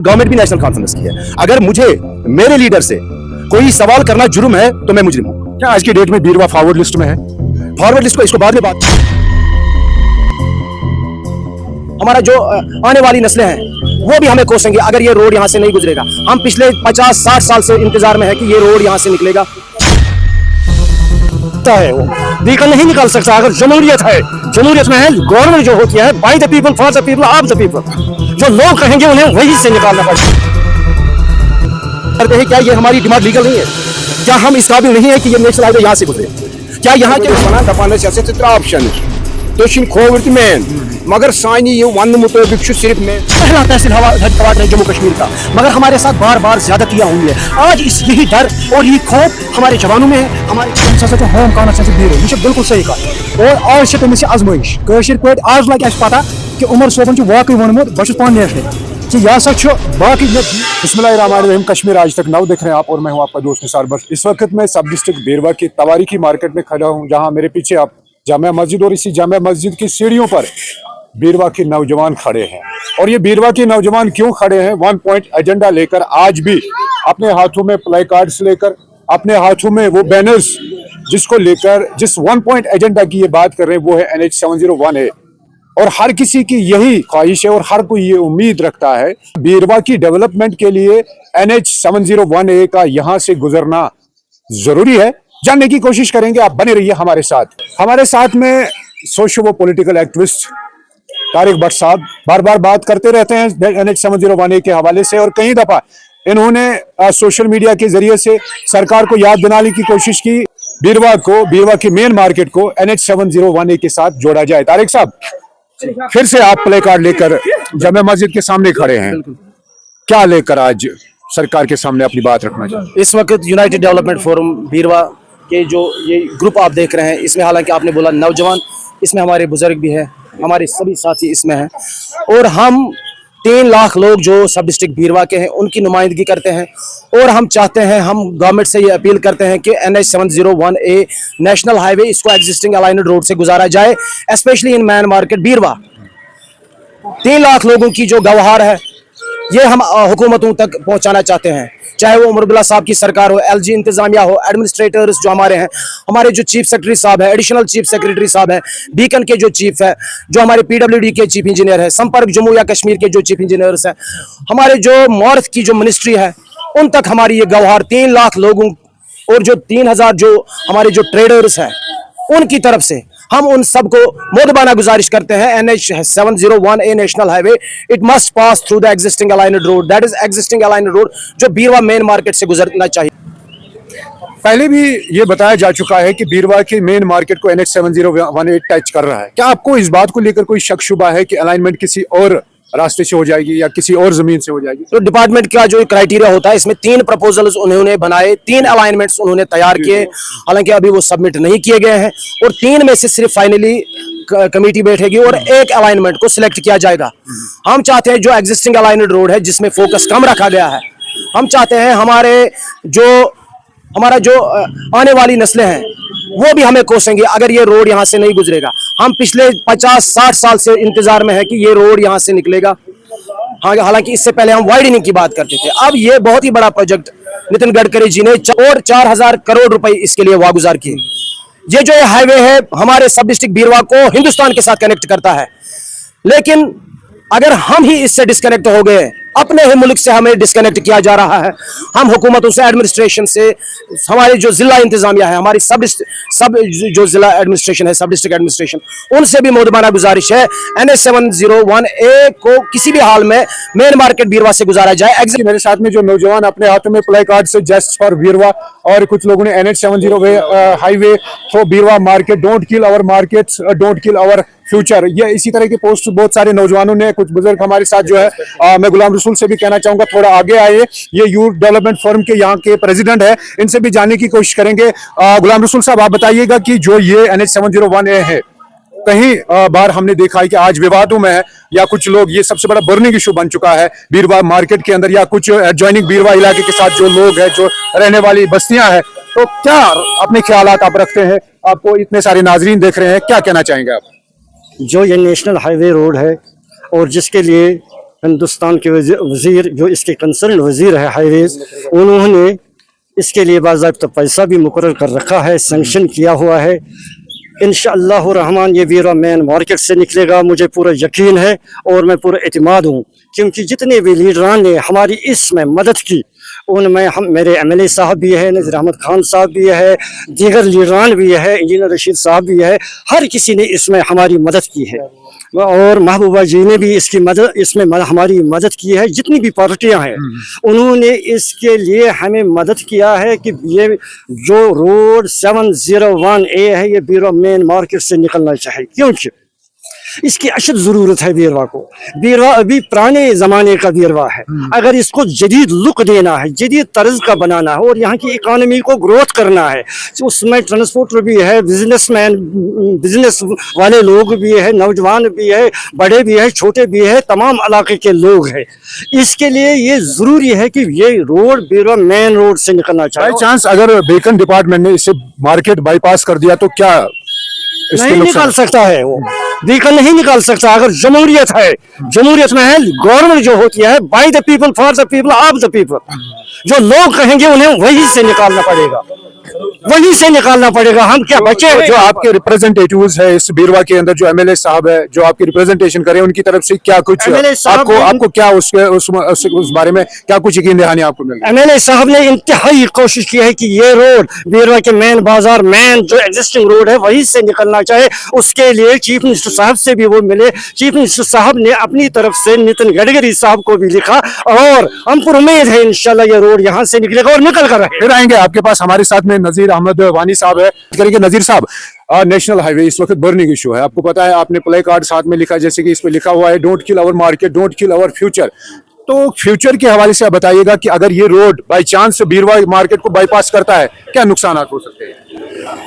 Government भी national conference की है। अगर मुझे मेरे लीडर से कोई सवाल करना जुर्म है तो मैं मुजरिम हूं। क्या आज की डेट में बीरवा फॉरवर्ड लिस्ट में है? फॉरवर्ड लिस्ट को इसको बाद में बात। हमारा जो आने वाली नस्लें हैं वो भी हमें कोसेंगे अगर ये रोड यहाँ से नहीं गुजरेगा। हम पिछले 50-60 साल से इंतजार में है कि ये रोड यहाँ से निकलेगा। है वो निकल नहीं निकल सकता। अगर जमहूरियत है, जमहूरियत में है गवर्नमेंट जो होती है by the people for the people of the people, जो लोग कहेंगे उन्हें वही से निकालना पड़ेगा। करते हैं क्या ये हमारी डिमांड लीगल नहीं है? क्या हम इस काबिल नहीं है कि ये नेशनल हाईवे यहाँ से गुजरे? क्या यहाँ के ऑप्शन मगर सानी ये वन मुताबिक सिर्फ में पहला तहसील हेडक्वार्टर है जम्मू कश्मीर का, मगर हमारे साथ बार बार ज्यादतियां हुई है। आज इस यही डर और ये खौफ हमारे जवानों में है। हमारे होम कानून से भी ये बिल्कुल सही कहा। और आज से तुम आजमाइश कशर पे आज लगे अस पता कि उमर सोबन वाकई वोनमुत बस पान नेशनल कि यह सच बाकी। बिस्मिल्लाहिर्रहमानिर्रहीम। कश्मीर आज तक नौ देख रहे हैं आप और मैं हूं आपका दोस्त निसार बख्श। इस वक्त मैं सब डिस्ट्रिक्ट बीरवा की तवारीखी मार्केट में खड़ा हूं, जहां मेरे पीछे आप जामिया मस्जिद और इसी जामिया मस्जिद की सीढ़ियों पर बीरवा के नौजवान खड़े हैं। और ये बीरवा के नौजवान क्यों खड़े हैं? 1 पॉइंट एजेंडा लेकर, आज भी अपने हाथों में प्ले कार्ड्स लेकर, अपने हाथों में वो बैनर्स जिसको लेकर जिस 1 पॉइंट एजेंडा की ये बात कर रहे हैं वो है NH 701A। और हर किसी की यही ख्वाहिश है और हर कोई ये उम्मीद रखता है बीरवा की डेवलपमेंट के लिए NH 701A का यहाँ से गुजरना जरूरी है। जानने की कोशिश करेंगे, आप बने रहिए हमारे साथ। हमारे साथ में सोशल व पॉलिटिकल एक्टिविस्ट तारिक भट्ट साहब बार बार बात करते रहते हैं NH 701A के हवाले से, और कई दफा इन्होंने सोशल मीडिया के जरिए से सरकार को याद दिलाने की कोशिश की बीरवा की मेन मार्केट को NH 701A के साथ जोड़ा जाए। तारिक साहब, फिर से आप प्ले कार्ड लेकर जामिया मस्जिद के सामने खड़े हैं, क्या लेकर आज सरकार के सामने अपनी बात रखना चाहिए? इस वक्त यूनाइटेड डेवलपमेंट फोरम बीरवा के जो ये ग्रुप आप देख रहे हैं, इसमें हालांकि आपने बोला नौजवान, इसमें हमारे बुजुर्ग भी हैं, हमारे सभी साथी इसमें हैं, और हम 3 लाख लोग जो सब डिस्ट्रिक्ट बीरवा के हैं उनकी नुमाइंदगी करते हैं। और हम चाहते हैं, हम गवर्नमेंट से ये अपील करते हैं कि NH 701A नेशनल हाईवे इसको एग्जिस्टिंग अलाइनड रोड से गुजारा जाए, स्पेशली इन मैन मार्केट बीरवा। 3 लाख लोगों की जो गवाहार है ये हम हुकूमतों तक पहुंचाना चाहते हैं, चाहे वो उमर अब्दुल्ला साहब की सरकार हो, LG इंतजामिया हो, एडमिनिस्ट्रेटर्स जो हमारे हैं, हमारे जो चीफ सेक्रेटरी साहब है, एडिशनल चीफ सेक्रेटरी साहब है, बीकन के जो चीफ है, जो हमारे PWD के चीफ इंजीनियर है, संपर्क जम्मू या कश्मीर के जो चीफ इंजीनियर्स हैं, हमारे जो मॉर्थ की जो मिनिस्ट्री है, उन तक हमारी ये गवाहार 3 लाख लोगों और जो 3000 जो हमारे जो ट्रेडर्स हैं उनकी तरफ से हम उन सबको मोदबाना गुजारिश करते हैं। NH 701A national highway it must pass through the existing aligned road, that is existing aligned road जो बीरवा मेन मार्केट से गुजरना चाहिए। पहले भी ये बताया जा चुका है कि बीरवा के मेन मार्केट को NH 701A टच कर रहा है। क्या आपको इस बात को लेकर कोई शक शुबा है कि अलाइनमेंट किसी और रास्ते से हो जाएगी या किसी और जमीन से हो जाएगी? तो डिपार्टमेंट का जो क्राइटेरिया होता है, इसमें 3 प्रपोजल्स उन्होंने बनाए, 3 अलाइनमेंट्स उन्होंने तैयार किए, हालांकि अभी वो सबमिट नहीं किए गए हैं, और 3 में से सिर्फ फाइनली कमेटी बैठेगी और एक अलाइनमेंट को सिलेक्ट किया जाएगा। हम चाहते हैं जो एग्जिस्टिंग अलाइनड रोड है जिसमें फोकस कम रखा गया है, हम चाहते हैं हमारा जो आने वाली नस्लें हैं वो भी हमें कोसेंगे अगर ये रोड यहाँ से नहीं गुजरेगा। हम पिछले 50-60 साल से इंतजार में है कि ये रोड यहाँ से निकलेगा। हालांकि इससे पहले हम वाइडनिंग की बात करते थे। अब ये बहुत ही बड़ा प्रोजेक्ट नितिन गडकरी जी ने और 4000 करोड़ रुपए इसके लिए वागुजार किए। ये जो हाईवे है हमारे सब डिस्ट्रिक्ट बीरवा को हिंदुस्तान के साथ कनेक्ट करता है, लेकिन अगर हम ही इससे डिस्कनेक्ट हो गए, अपने ही मुल्क से हमें डिस्कनेक्ट किया जा रहा है। हम हुकूमतों से, एडमिनिस्ट्रेशन से, हमारे जो जिला इंतजामिया है, हमारी सब जो जिला एडमिनिस्ट्रेशन है, सब डिस्ट्रिक्ट एडमिनिस्ट्रेशन, उनसे भी मोदबाना गुजारिश है NH 701A को किसी भी हाल में मेन मार्केट बीरवा से गुजारा जाए। मेरे साथ में जो नौजवान अपने हाथों में प्ले कार्ड से जस्ट फॉर बीरवा, और कुछ लोगों ने NH 701 highway for Birwa market, don't kill our markets, don't kill our future, ये इसी तरह के पोस्ट बहुत सारे नौजवानों ने, कुछ बुजुर्ग हमारे साथ जो है, मैं गुलाम रसूल से भी कहना चाहूंगा थोड़ा आगे आइए, ये यूथ डेवलपमेंट फोरम के यहाँ के प्रेसिडेंट है, इनसे भी जानने की कोशिश करेंगे। गुलाम रसूल साहब, आप बताइएगा कि जो ये NH 701A है, कहीं बार हमने देखा है कि आज विवादों में है, या कुछ लोग, ये सबसे बड़ा बर्निंग इशू बन चुका है बीरवा मार्केट के अंदर, या कुछ एडजॉइनिंग बीरवा इलाके के साथ जो लोग हैं, जो रहने वाली बस्तियां हैं, तो क्या अपने ख्यालात आप रखते हैं? आपको इतने सारे नाजरीन देख रहे हैं, क्या कहना चाहेंगे आप? जो ये नेशनल हाईवे रोड है और जिसके लिए हिंदुस्तान के वजीर जो इसके कंसर्न वजीर है हाईवेज, उन्होंने इसके लिए बाज़ाब्ता पैसा भी मुकर्रर कर रखा है, सैंक्शन किया हुआ है। इंशाअल्लाह रहमान ये वीरा मेन मार्केट से निकलेगा, मुझे पूरा यकीन है और मैं पूरा एतमाद हूँ, क्योंकि जितने भी लीडरान ने हमारी इसमें मदद की उनमें हम मेरे MLA साहब भी है, नज़ीर अहमद खान साहब भी है, दीगर लीडरान भी है, इंजीनियर रशीद साहब भी है, हर किसी ने इसमें हमारी मदद की है और महबूबा जी ने भी इसमें हमारी मदद की है। जितनी भी पार्टियां हैं उन्होंने इसके लिए हमें मदद किया है कि ये जो रोड 701A है ये बीरवा मेन मार्केट से निकलना चाहिए, क्योंकि इसकी अशद ज़रूरत है बीरवा को। बीरवा अभी पुराने ज़माने का बीरवा है, अगर इसको जदीद लुक देना है, जदीद तर्ज का बनाना है और यहाँ की इकानमी को ग्रोथ करना है, उसमें ट्रांसपोर्टर भी है, बिजनेस वाले लोग भी है, नौजवान भी है, बड़े भी है, छोटे भी है, तमाम इलाके के लोग हैं। इसके लिए ये ज़रूरी है कि ये रोड बीरवा मेन रोड से निकलना चाहिए। बाई चांस अगर बेकन डिपार्टमेंट ने इसे मार्केट बाईपास कर दिया तो क्या नहीं निकाल सकता है, वो बीकन नहीं निकाल सकता। अगर जमहूरियत है, जमहूरियत में है गवर्नमेंट जो होती है by the people for the people of the people, जो लोग कहेंगे उन्हें वही से निकालना पड़ेगा, वही से निकालना पड़ेगा। हम क्या बचे हैं? जो आपके रिप्रेजेंटेटिव्स है इस बीरवा के अंदर, जो MLA साहब है जो आपकी रिप्रेजेंटेशन करें, उनकी तरफ से क्या कुछ आपको क्या उस बारे में क्या कुछ यकीन दहानी आपको मिल? MLA साहब ने इंतहाई कोशिश की है कि ये रोड बीरवा के मेन बाजार मेन जो एग्जिस्टिंग रोड है वही से निकलना चाहिए। उसके लिए चीफ मिनिस्टर साहब से भी वो मिले, चीफ मिनिस्टर साहब ने अपनी तरफ से नितिन गडकरी साहब को भी लिखा और हम पर उम्मीद है इंशाल्लाह ये रोड यहाँ से निकलेगा और निकल कर फिर आएंगे आपके पास। हमारे साथ में नजीर अहमद वानी साहब है। करेंगे नजीर साहब, नेशनल हाईवे इस वक्त बर्निंग इशू है, आपको पता है, आपने प्ले कार्ड साथ में लिखा, जैसे कि इस पे लिखा हुआ है don't kill our market, don't kill our future. तो फ्यूचर के हवाले से आप बताइएगा कि अगर ये road by chance Birwa market को बाईपास करता है क्या नुकसान हो सकते हैं?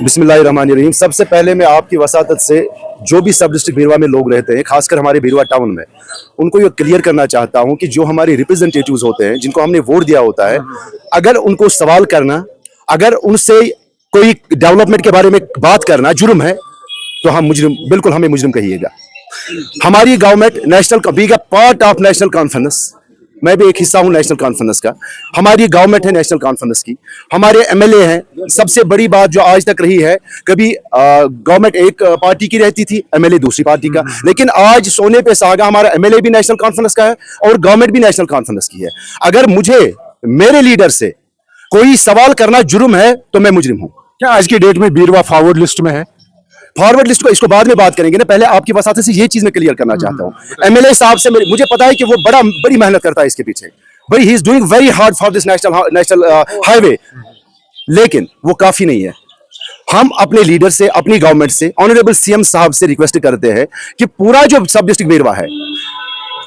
बिस्मिल्लाहिर्रहमानिर्रहीम। सबसे पहले मैं आपकी वसातत से जो भी सब डिस्ट्रिक्ट बीरवा में लोग रहते हैं, खासकर हमारे बीरवा टाउन में, उनको ये क्लियर करना चाहता हूं कि जो हमारे रिप्रेजेंटेटिव्स होते हैं, जिनको हमने वोट दिया होता है, अगर उनको सवाल करना, अगर उनसे कोई डेवलपमेंट के बारे में बात करना जुर्म है तो हम मुजरिम, बिल्कुल हमें मुजरिम कहिएगा। हमारी government national being a part of national conference, मैं भी एक हिस्सा हूं नेशनल कॉन्फ्रेंस का, हमारी गवर्नमेंट है नेशनल कॉन्फ्रेंस की, हमारे MLA हैं। सबसे बड़ी बात जो आज तक रही है, कभी गवर्नमेंट एक पार्टी की रहती थी, MLA दूसरी पार्टी का, लेकिन आज सोने पे सुहागा हमारा MLA भी नेशनल कॉन्फ्रेंस का है और गवर्नमेंट भी नेशनल कॉन्फ्रेंस की है। अगर मुझे मेरे लीडर से कोई सवाल करना जुर्म है तो मैं मुजरिम हूं। क्या आज की डेट में बीरवा फॉरवर्ड लिस्ट में है? फॉरवर्ड लिस्ट को इसको बाद में बात करेंगे ना, पहले आपकी वसात से ये चीज मैं क्लियर करना चाहता हूं। MLA साहब से मुझे पता है कि वो बड़ी मेहनत करता है इसके पीछे, बड़ी he is doing very hard for this national highway, लेकिन वो काफी नहीं है। हम अपने लीडर से, अपनी गवर्नमेंट से, ऑनरेबल CM साहब से रिक्वेस्ट करते हैं कि पूरा जो सब डिस्ट्रिक्ट बीरवा है,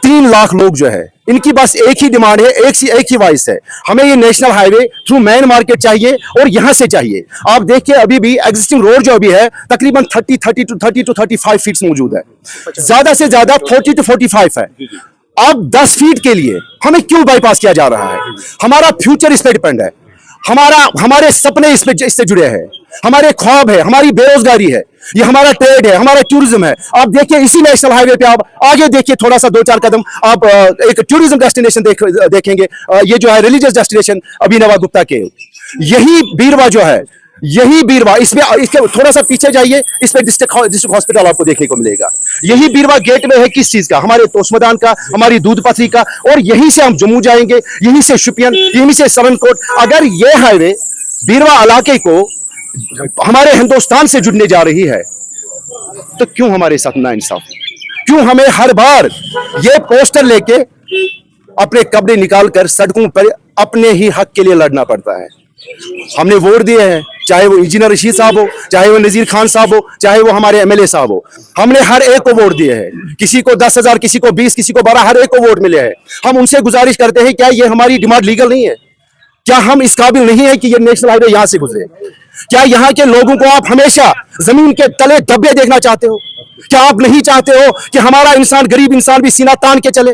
3 लाख लोग जो है, इनकी बस एक ही डिमांड है, एक ही वॉइस है, हमें ये national highway through main market चाहिए और यहां से चाहिए। आप देखिए अभी भी एग्जिस्टिंग रोड जो अभी है तकरीबन 30 to 35 फीट मौजूद है, ज्यादा से ज्यादा 40 to 45 है। अब 10 फीट के लिए हमें क्यों बाईपास किया जा रहा है? हमारा फ्यूचर इस पे डिपेंड है, हमारे सपने इससे जुड़े हैं, हमारे ख्वाब है, हमारी बेरोजगारी है, ये हमारा ट्रेड है, हमारा टूरिज्म है। आप देखिए इसी नेशनल हाईवे पे आप आगे देखिए, थोड़ा सा 2-4 कदम आप एक टूरिज्म डेस्टिनेशन देखेंगे, ये जो है रिलीजियस डेस्टिनेशन अभिनवा गुप्ता के, यही बीरवा जो है, यही बीरवा, इसके थोड़ा सा पीछे जाइए, इस पे डिस्ट्रिक्ट हॉस्पिटल आपको देखने को मिलेगा। यही बीरवा गेट में है किस चीज का? हमारे तोशमदान का, हमारी दूध पथरी का, और यहीं से हम जम्मू जाएंगे, यहीं से शुपियन, यहीं से सवनकोट। अगर ये हाईवे बीरवा इलाके को हमारे हिंदुस्तान से जुड़ने जा रही है तो क्यों हमारे साथ नाइंसाफ? क्यों हमें हर बार ये पोस्टर लेके अपने कपड़े निकालकर सड़कों पर अपने ही हक के लिए लड़ना पड़ता है? हमने वोट दिए हैं, चाहे वो इंजीनियर रशीद साहब हो, चाहे वो नजीर खान साहब हो, चाहे वो हमारे MLA साहब हो, हमने हर एक को वोट दिए हैं। किसी को 10,000, किसी को 20, किसी को 12, हर एक को वोट मिले हैं। हम उनसे गुजारिश करते हैं, क्या ये हमारी डिमांड लीगल नहीं है? क्या हम इस काबिल नहीं है कि ये नेशनल हाईवे यहां से गुजरे? क्या यहाँ के लोगों को आप हमेशा जमीन के तले दबे देखना चाहते हो? क्या आप नहीं चाहते हो कि हमारा इंसान, गरीब इंसान भी सीना तान के चले?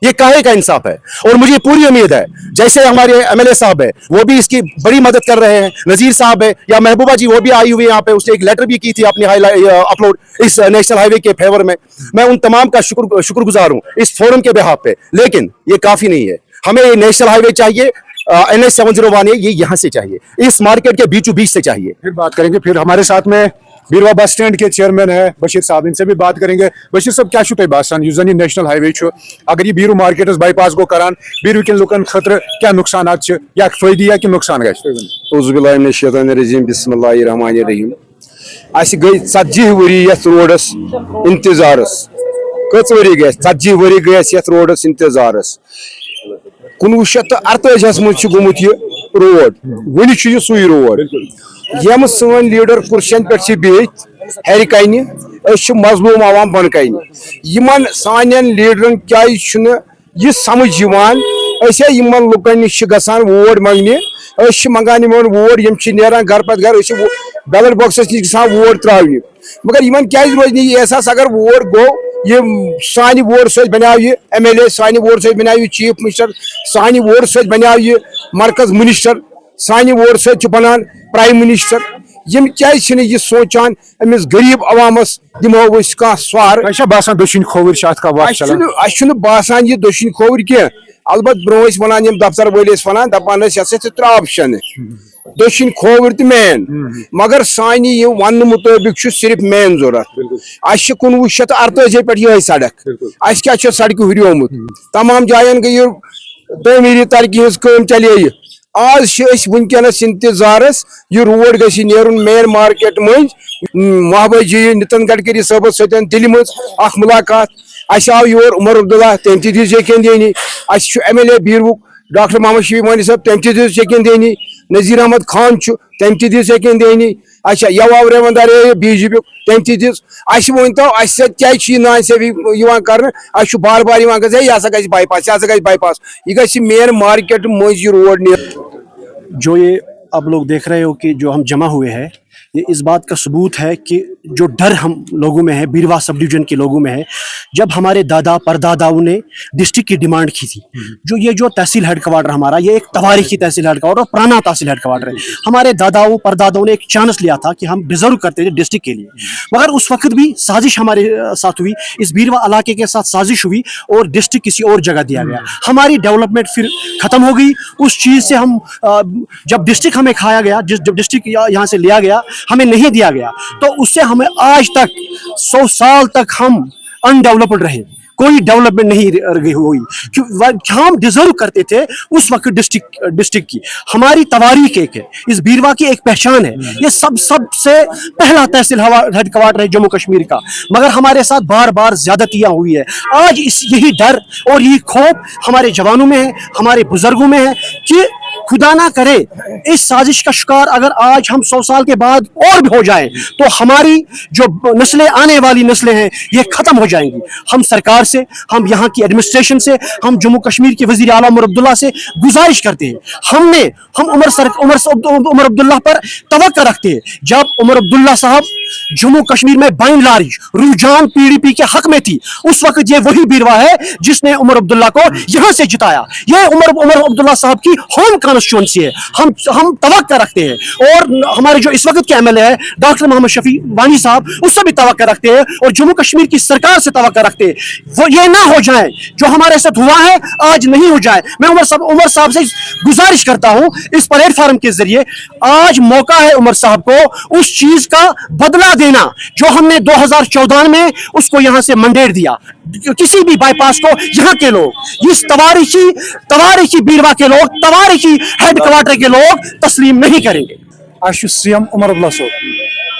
ये काहे का इंसाफ है? और मुझे पूरी उम्मीद है जैसे हमारे एमएलए साहब है वो भी इसकी बड़ी मदद कर रहे हैं, नजीर साहब है या महबूबा जी वो भी आई हुई यहाँ पे, उसने एक लेटर भी की थी अपनी अपलोड इस नेशनल हाईवे के फेवर में। मैं उन तमाम का शुक्रगुजार हूँ इस फोरम के बिहाफ पे, लेकिन ये काफी नहीं है। हमें ये नेशनल हाईवे चाहिए, NH 701 है, ये यहाँ से चाहिए, इस मार्केट के बीचों बीच से चाहिए। फिर बात करेंगे। फिर हमारे साथ में बीरवा बस स्टैंड के चेयरमैन है बशीर साहब, इनसे भी बात करेंगे। बशीर साहब क्या तुम बासान युस जन नेशनल हाईवे अगर ये बीरू मार्केटस बाईपास गो करान बीरू कन लुकन खतर क्या नुकसान या फायदे या कि नुकसान औज़ुबिल्लाहिमिनश्शैतानिर्रजीम बिस्मिल्लाहिर्रहमानिर्रहीम। अस गई 40 वरी यथ रोडस इंतजारस, कच वरी गए 40 वरी गए यथ रोडस इंतजारस। 1948 मज गुमुत यह रोड, वन सुई रोड यम सन लीडर कुर्सियन पे बिहित हर कन मजलूम आवाम बन कन यमन सान लीडरन क्या यह समझ यमन लुकन नश गसान वोट मंगने मंगान वोट यम नेरान घर पत घर बैलेट बॉक्सस नश गसान वोट त्रावने, मगर यमन क्या रोज एहसास अगर वोट गो ये सानि वोट सो बनाव ये MLA, सानि वोट सो बनाव ये चीफ मिनिस्टर, सानि वोट सो बनाव ये मरकज मिनिस्टर, सानि वोट सो बनान प्राइम मिनिस्टर। यम क्या यह सोचान अमिस गरीब अवामस दिमो कह स्वार बासान दक्षिण खोवर का वक्त बासान यह दक्षिण खोवर कह। अलबत् ब्रो वन दफ्तर वल वन दपान त्रे ऑप्शन दक्षिण खोवर तो मेन, मगर सान यह वन मुताबिक सिर्फ मेन जरूरत। 1948 पे यह सड़क अस क्या सड़क हुरियोमुत तमाम जायन गई तमीरी तरक्की हज काम चले। आज वनकस इंतजारस यह रोड गि नेरुन मेन मार्केट मज महबूबा जी नितिन गडकरी साहब सतन दिल्ली मज मुलाकात। अस आव योर उमर अब्दुल्ला तम दिस यकीन दिनी, MLA बीरवुक डॉक्टर मोहम्मद शफी वानी साहब तम दिस यकीन दिनी, नजीर अहमद खान तम दिस यकीन दिनी। अच्छा यवाव रेवंदार BJP तम दिस वन तो क्या नाइंसाफी कर बार बार यह बाईपास यह बाईपास यह ग मेन मार्केट मज रोड। जो ये आप लोग देख रहे हो कि जो हम जमा हुए हैं, ये इस बात का सबूत है कि जो डर हम लोगों में है, बीरवा सब डिवीजन के लोगों में है। जब हमारे दादा परदादाओं ने डिस्ट्रिक्ट की डिमांड की थी, जो तहसील हेडक्वार्टर हमारा, ये एक तवारीखी तहसील हेडक्वार्टर और पुराना तहसील हेडक्वार्टर है। हमारे दादाओं परदादाओं ने एक चांस लिया था कि हम डिजर्व करते थे डिस्ट्रिक्ट के लिए, मगर उस वक्त भी साजिश हमारे साथ हुई, इस बीरवा इलाके के साथ साजिश हुई और डिस्ट्रिक्ट किसी और जगह दिया गया। हमारी डेवलपमेंट फिर खत्म हो गई। उस चीज़ से हम जब डिस्ट्रिक्ट हमें खाया गया, जब डिस्ट्रिक्ट यहाँ से लिया गया, हमें नहीं दिया गया, तो उससे हमें आज तक 100 साल तक हम अनडेवलप्ड रहे, कोई डेवलपमेंट नहीं हुई। हम डिजर्व करते थे उस वक्त डिस्ट्रिक्ट की। हमारी तवारीख एक है, इस बीरवा की एक पहचान है। ये सबसे पहला तहसील हेडक्वार्टर है जम्मू कश्मीर का, मगर हमारे साथ बार बार ज्यादतियां हुई है। आज यही डर और यही खौफ हमारे जवानों में है, हमारे बुजुर्गों में है कि खुदा ना करे इस साजिश का शिकार अगर आज हम 100 साल के बाद और भी हो जाएं, तो हमारी जो नस्लें, आने वाली नस्लें हैं, ये खत्म हो जाएंगी। हम सरकार से, हम यहाँ की एडमिनिस्ट्रेशन से, हम जम्मू कश्मीर के वजीर आला उमर अब्दुल्ला से गुजारिश करते हैं। हम उमर अब्दुल्ला पर तवक्को रखते हैं। जब उमर अब्दुल्ला साहब जम्मू कश्मीर में बाइन लार्ज रुझान PDP के हक में थी, उस वक्त ये वही बीरवा है जिसने उमर अब्दुल्ला को यहाँ से जिताया। ये उमर अब्दुल्ला साहब की होम कॉन्स्टिट्यूंसी है। हम तवक्को रखते हैं और हमारे जो इस वक्त के MLA है डॉक्टर मोहम्मद शफी वानी साहब, उससे भी तवक्को रखते हैं और जम्मू कश्मीर की सरकार से तवक्को रखते हैं। वो ये ना हो जाए जो हमारे साथ हुआ है, आज नहीं हो जाए। मैं उमर साहब से गुजारिश करता हूं इस प्लेटफॉर्म के जरिए, आज मौका है उमर साहब को उस चीज का बदला देना जो हमने 2014 में उसको यहां से मंडेट दिया। किसी भी बाईपास को यहाँ के लोग, इस तवारीखी बीरवा के लोग, तवारीखी हेडक्वार्टर के लोग तस्लीम नहीं करेंगे। CM उमर अब्दुल्ला साहब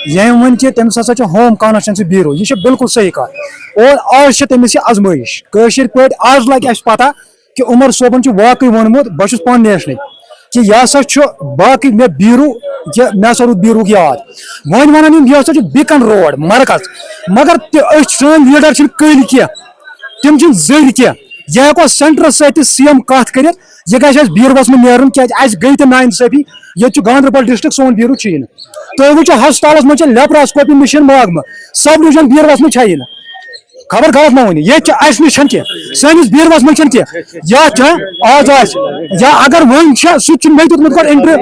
यम वन तम होम कॉन्स्टिट्यूंसी ब्यूरो, यह बिल्कुल सही कत। और आज तमिस आजमाइश कशिर पे आज लगे अस पता कि उमर सोबन वाकई वोनमुत, बस पान नेशनल कि यह बाकी मे ब्यूरो, मे हसा रूद ब्यूरो याद। वन वन यह बिकन रोड मरकज, मगर सन लीडर कल कह, तम जड़ कह। यह हेको सेंटरस CM कत कर, यह गई बीरवस में नेरन क्या गई तो नाइंसाफी। ये गांधरबल डिस्ट्रिक्ट सोन ब्यूरो तुम वो हस्पताल में लेप्रास्कोपी मशीन मागम, सब डिवीजन बीरवस में खबर गलत ना वन ये अस नश सैनिस बीरवास मन या आज या अगर वन सह मे दुत इंटरव्यू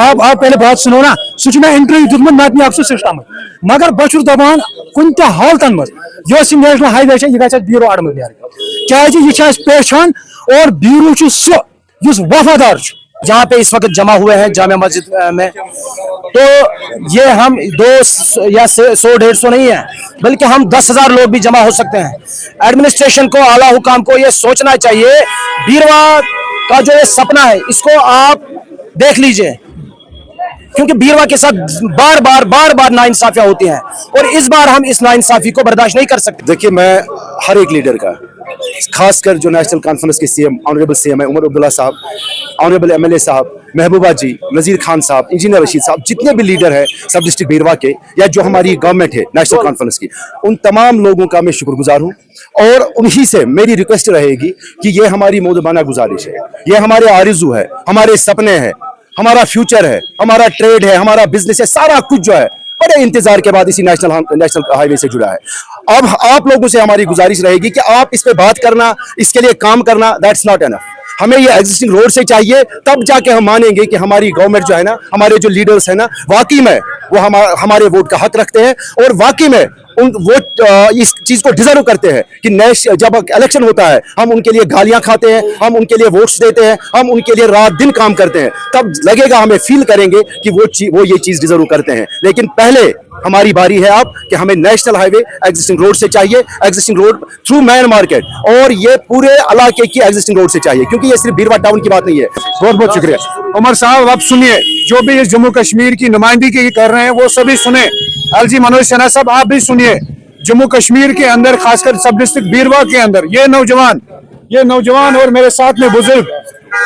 आप पहले बात सुनो ना सह मे इंटरव्यू दुत मैथनी अफसर सिस्टम मगर बस दपान कुन त हालतन मज नेशनल हाईवे यह गई बीरो अड़म क्या यह पहचान और बीरो सह वफादार जहाँ पे इस वक्त जमा हुए हैं जामिया मस्जिद में, तो ये हम 200 या 100-150 नहीं है, बल्कि हम 10,000 लोग भी जमा हो सकते हैं। एडमिनिस्ट्रेशन को, आला हुकाम को ये सोचना चाहिए, बीरवा का जो ये सपना है इसको आप देख लीजिए, क्योंकि बीरवा के साथ बार बार नाइंसाफियां होती हैं और इस बार हम इस नाइंसाफी को बर्दाश्त नहीं कर सकते। देखिए, मैं हर एक लीडर का, खासकर जो नेशनल कॉन्फ्रेंस के सीएम ऑनरेबल सीएम है उमर अब्दुल्ला साहब, ऑनरेबल एमएलए साहब, महबूबा जी, नज़ीर खान साहब, इंजीनियर रशीद साहब, जितने भी लीडर हैं सब डिस्ट्रिक्ट बीरवा के या जो हमारी गवर्नमेंट है नेशनल कॉन्फ्रेंस की, उन तमाम लोगों का मैं शुक्रगुजार हूँ और उन्हीं से मेरी रिक्वेस्ट रहेगी कि ये हमारी मोदबाना गुजारिश है, ये हमारे आरज़ू है, हमारे सपने हैं, हमारा फ्यूचर है, हमारा ट्रेड है, हमारा बिजनेस है, सारा कुछ जो है बड़े इंतजार के बाद इसी नेशनल हाईवे से जुड़ा है। अब आप लोगों से हमारी गुजारिश रहेगी कि आप इस पे बात करना, इसके लिए काम करना, दैट्स नॉट एनफ। हमें ये एग्जिस्टिंग रोड से चाहिए, तब जाके हम मानेंगे कि हमारी गवर्नमेंट जो है ना, हमारे जो लीडर्स हैं ना, वाकई में वो हमारे वोट का हक रखते हैं और वाकई में उन वोट इस चीज को डिजर्व करते हैं कि जब इलेक्शन होता है हम उनके लिए गालियां खाते हैं, हम उनके लिए वोट्स देते हैं, हम उनके लिए रात दिन काम करते हैं, तब लगेगा, हमें फील करेंगे कि वो ये चीज डिजर्व करते हैं। लेकिन पहले हमारी बारी है आप कि हमें नेशनल हाईवे एग्जिस्टिंग रोड से चाहिए, existing road through main market, और ये पूरे इलाके की एग्जिस्टिंग रोड से चाहिए, क्योंकि ये सिर्फ बीरवा टाउन की बात नहीं है। बहुत बहुत शुक्रिया उमर साहब। आप सुनिए, जो भी इस जम्मू कश्मीर की नुमाइंदगी कर रहे हैं वो सभी सुने। एलजी मनोज सिन्हा साहब आप भी सुनिए, जम्मू कश्मीर के अंदर, खासकर सब डिस्ट्रिक्ट बीरवा के अंदर ये नौजवान और मेरे साथ में बुजुर्ग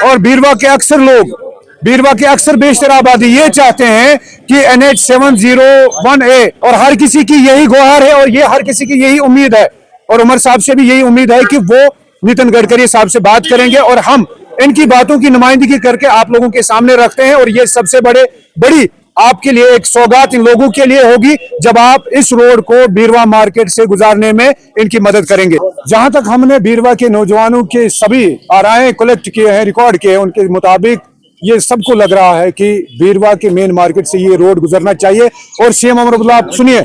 और बीरवा के अक्सर लोग, बीरवा के अक्सर बेशतर आबादी ये चाहते हैं कि NH 701A, और हर किसी की यही गुहार है और ये हर किसी की यही उम्मीद है, और उमर साहब से भी यही उम्मीद है कि वो नितिन गडकरी साहब से बात करेंगे और हम इनकी बातों की नुमाइंदगी करके आप लोगों के सामने रखते हैं। और ये सबसे बड़ी आपके लिए एक सौगात इन लोगों के लिए होगी जब आप इस रोड को बीरवा मार्केट से गुजारने में इनकी मदद करेंगे। जहां तक हमने बीरवा के नौजवानों के सभी आराएं कलेक्ट किए हैं, रिकॉर्ड किए हैं, उनके मुताबिक ये सबको लग रहा है कि बीरवा के मेन मार्केट से ये रोड गुजरना चाहिए। और सीएम अमर अब्दुल्ला आप सुनिए,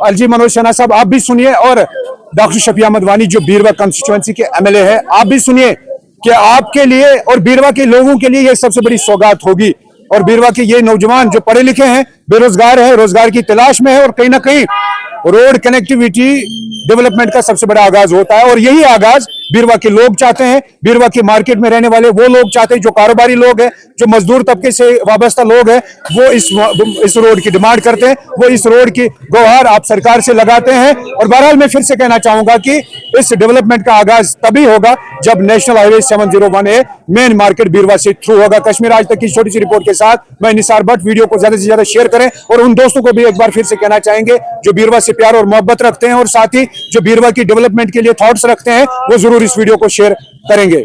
एलजी मनोज सिन्हा साहब आप भी सुनिए, और डॉक्टर शफिया अहमद वानी जो बीरवा कंस्टिट्यूएंसी के एमएलए है आप भी सुनिए कि आपके लिए और बीरवा के लोगों के लिए ये सबसे बड़ी सौगात होगी। और बीरवा के ये नौजवान जो पढ़े लिखे हैं, बेरोजगार है, रोजगार की तलाश में है, और कहीं ना कहीं रोड कनेक्टिविटी डेवलपमेंट का सबसे बड़ा आगाज होता है और यही आगाज बीरवा के लोग चाहते हैं। बीरवा के मार्केट में रहने वाले वो लोग चाहते हैं, जो कारोबारी लोग हैं, जो मजदूर तबके से वाबस्ता लोग हैं, वो इस रोड की डिमांड करते हैं, वो इस रोड की गुहार आप सरकार से लगाते हैं। और बहरहाल मैं फिर से कहना चाहूंगा कि इस डेवलपमेंट का आगाज तभी होगा जब national highway 701A main market Beerwah से थ्रू होगा। कश्मीर आज तक की छोटी सी रिपोर्ट के साथ मैं निसार भट्ट। वीडियो को ज्यादा से ज्यादा शेयर करें और उन दोस्तों को भी एक बार फिर से कहना चाहेंगे जो बीरवा से प्यार और मोहब्बत रखते हैं और साथ ही जो बीरवा की डेवलपमेंट के लिए थॉट्स रखते हैं, वो जरूर इस वीडियो को शेयर करेंगे।